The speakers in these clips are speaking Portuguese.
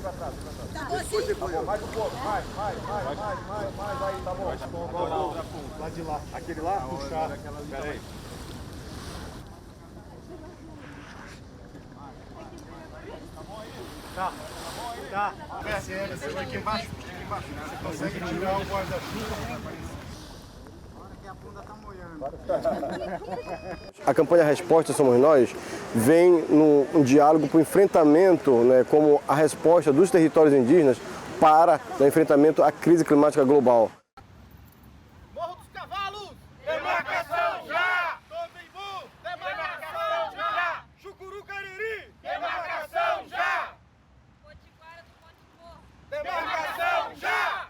Tá bom assim? Tá bom, mais um pouco, mais, aí, tá bom. Lá de lá. Aquele lá? Puxar. Pera aí. Tá. Você vai aqui embaixo. Você consegue tirar o guarda-chuva? A campanha Resposta Somos Nós vem num diálogo para o enfrentamento, né, como a resposta dos territórios indígenas para o enfrentamento à crise climática global. Morro dos Cavalos! Demarcação já! Tondimbu! Demarcação já! Chucuru Cariri! Demarcação já! Potiguara do Monte Morro! Demarcação já!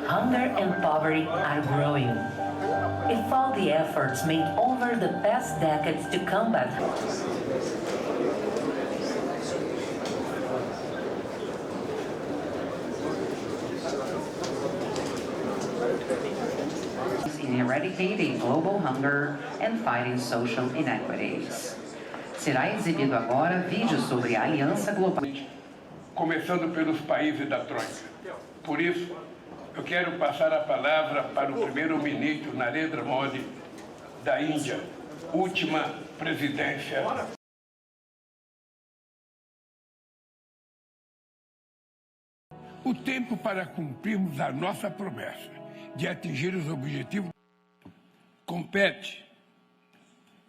Hunger and poverty are growing. If all the efforts made over the past decades to combat in eradicating global hunger and fighting social inequities. Será exibido agora vídeo sobre a Aliança Global. Começando pelos países da Troika. Por isso, eu quero passar a palavra para o primeiro-ministro Narendra Modi, da Índia, última presidência. O tempo para cumprirmos a nossa promessa de atingir os objetivos compete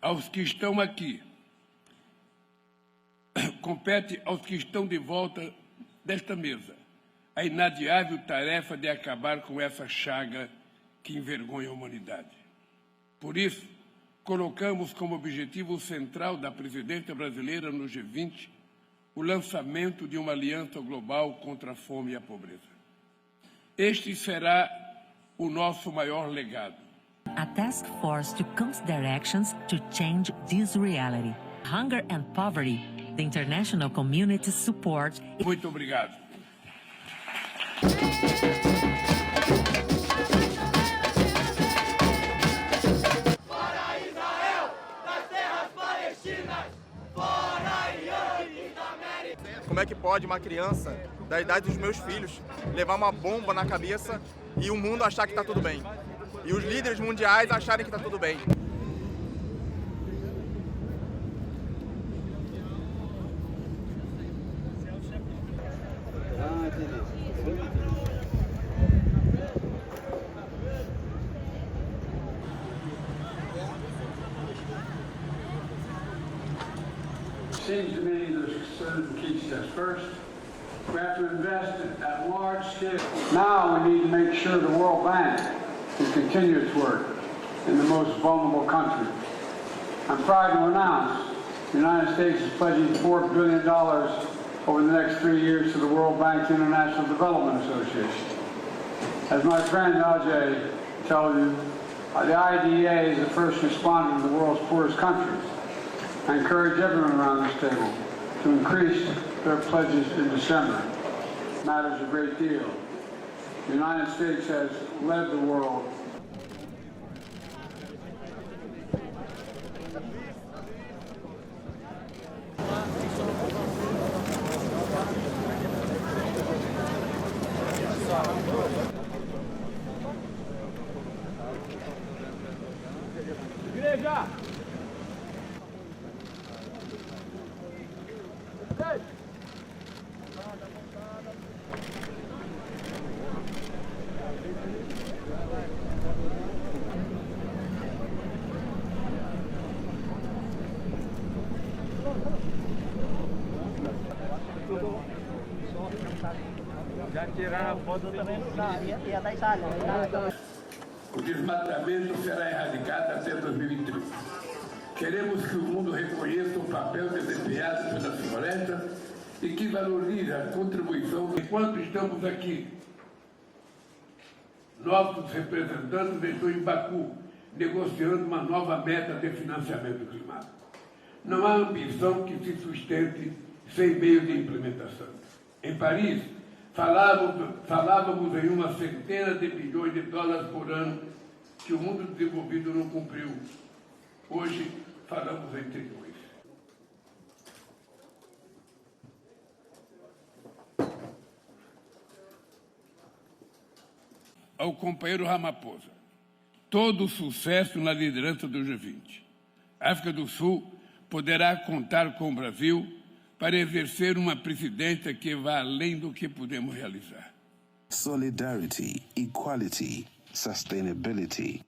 aos que estão aqui, compete aos que estão de volta desta mesa, a inadiável tarefa de acabar com essa chaga que envergonha a humanidade. Por isso, colocamos como objetivo central da presidência brasileira no G20 o lançamento de uma aliança global contra a fome e a pobreza. Este será o nosso maior legado. A task force to consider actions to change this reality. Hunger and poverty, the international community's support. Muito obrigado. Fora Israel, das terras palestinas! Fora Irã da América! Como é que pode uma criança da idade dos meus filhos levar uma bomba na cabeça e o mundo achar que está tudo bem? E os líderes mundiais acharem que está tudo bem? Seems to me there's concerns in key steps. First, we have to invest at large scale. Now we need to make sure the World Bank can continue its work in the most vulnerable countries. I'm proud to announce the United States is pledging $4 billion over the next 3 years to the World Bank's International Development Association. As my friend Ajay tells you, the IDA is the first responder to the world's poorest countries. I encourage everyone around this table to increase their pledges in December. It matters a great deal. The United States has led the world. Igreja! O desmatamento será erradicado até 2030. Queremos que o mundo reconheça o papel desempenhado pelas florestas e que valorize a contribuição. Enquanto estamos aqui, nossos representantes estão em Baku, negociando uma nova meta de financiamento climático. Não há ambição que se sustente sem meio de implementação. Em Paris, falávamos em uma centena de bilhões de dólares por ano que o mundo desenvolvido não cumpriu. Hoje, falamos em trilhões. Ao companheiro Ramaphosa, todo o sucesso na liderança do G20. A África do Sul poderá contar com o Brasil para exercer uma presidência que vá além do que podemos realizar. Solidarity, equality, sustainability.